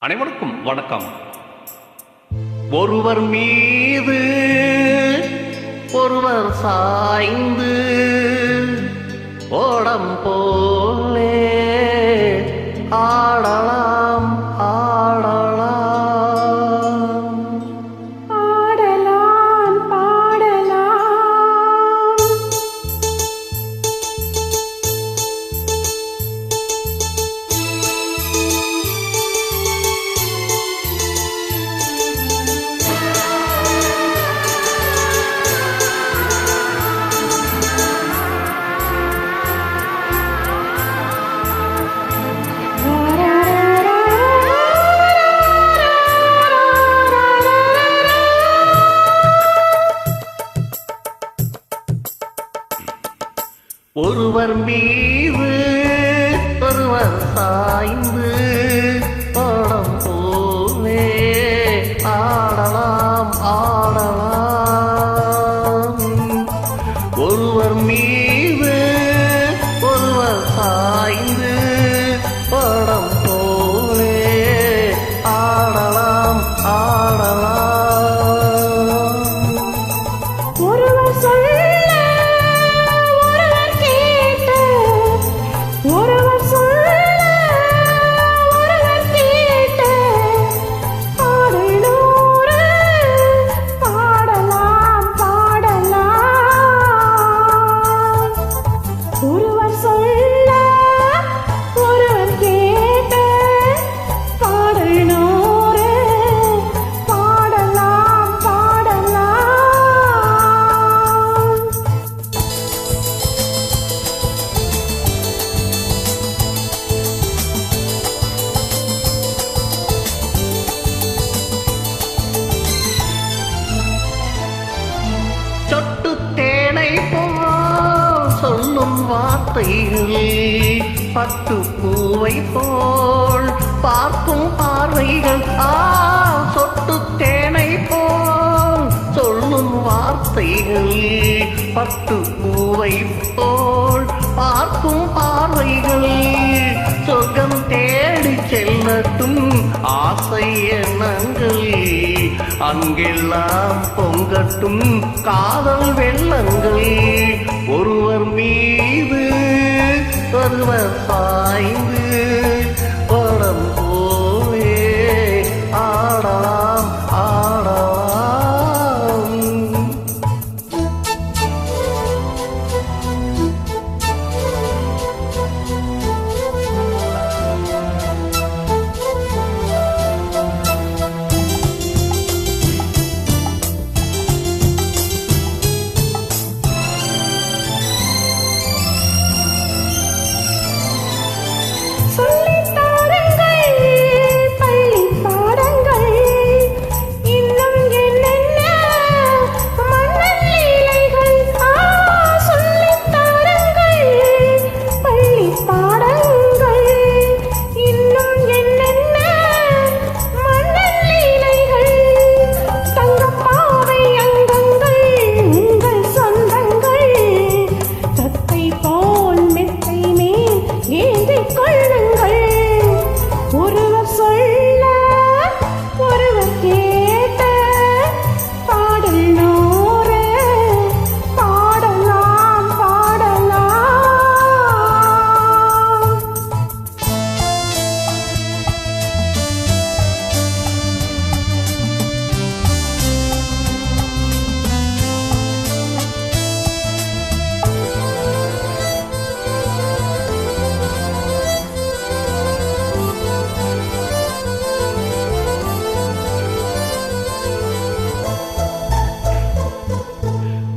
அனைவருக்கும் வணக்கம். ஒருவர் மீது ஒருவர் சாய்ந்து ஓடம் போலே ஆடலாம் ஆடலாம் ஆடலாம் பாடலாம். ஒருவர் மீது ஒருவர் சாய்ந்து ஓடம் போலே ஆடலாம் ஆடலாம். ஒருவர் மீது ஒருவர் சாய்ந்து ஓடம் போலே ஆடலாம் ஆடலாம். ஒருவர் சொல்ல ஒருவர் கேட்டு, ஒருவர் சொல்ல ஒருவர் கேட்டு, பாடல் நூறு பாடலாம் பாடலாம். ஒருவர் சொல்ல ஒருவர் கேட்டு, பாடல் நூறு பாடலாம் பாடலாம். சொட்டு தேனை போல் சொல்லும் வார்த்தைகள், பட்டு பூவை போல் பார்க்கும் பார்வைகள். சொட்டு தேனை போல் சொல்லும் வார்த்தைகள், பட்டு பூவை போல் பார்க்கும் பார்வைகள். சொர்க்கம் தேடி செல்லட்டும் ஆசை எண்ணங்கள், அங்கெல்லாம் பொங்கட்டும் காதல் வெள்ளங்கள். ஒருவர் மீது ஒருவர் சாய்ந்து படம் போலே ஆடலாம் ஆடலாம். சொல்லித் தாருங்கள் பள்ளிப் பாடங்கள், இன்னும் என்னென்ன மன்னன் லீலைகள். சொல்லித் தாருங்கள் பள்ளிப் பாடங்கள், இன்னும் என்னென்ன மன்னன் லீலைகள். தங்கப்பாவை அங்கங்கள் உங்கள் சொந்தங்கள், தத்தை போல் மெத்தை மேல் ஏந்திக் கொள்ளுங்கள். ஒருவர் சொல்ல ஒருவர் கேட்ட, பாடல் நூறு பாடலாம் பாடலாம்.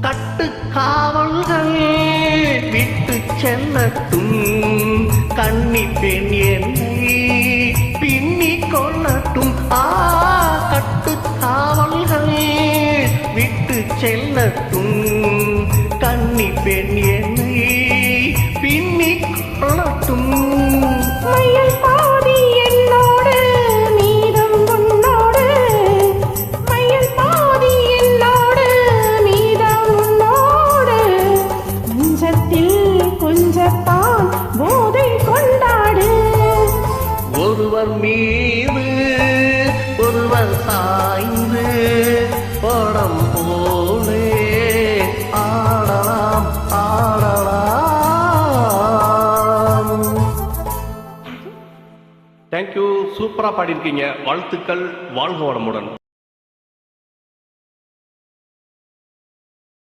கட்டுக்காவல்கள் விட்டு செல்லட்டும், கன்னி பெண் என்னை பின்னிக் கொள்ளட்டும். கட்டுக்காவல்கள் விட்டு செல்லட்டும், கன்னி பெண் என்னை பின்னிக் கொள்ளட்டும். மயில் பாதி என்னோடு மீதம் உன்னோடு, மயில் பாதி என்னோடு மீதம் உன்னோடு. மஞ்சத்தில் கொஞ்சத்தான் போதை கொண்டாடு. சாய்ந்து படம் போலே ஆடலாம் ஆடலாம். தேங்க்யூ, சூப்பரா பாடியிருக்கீங்க. வாழ்த்துக்கள், வாழ்க வளமுடன்.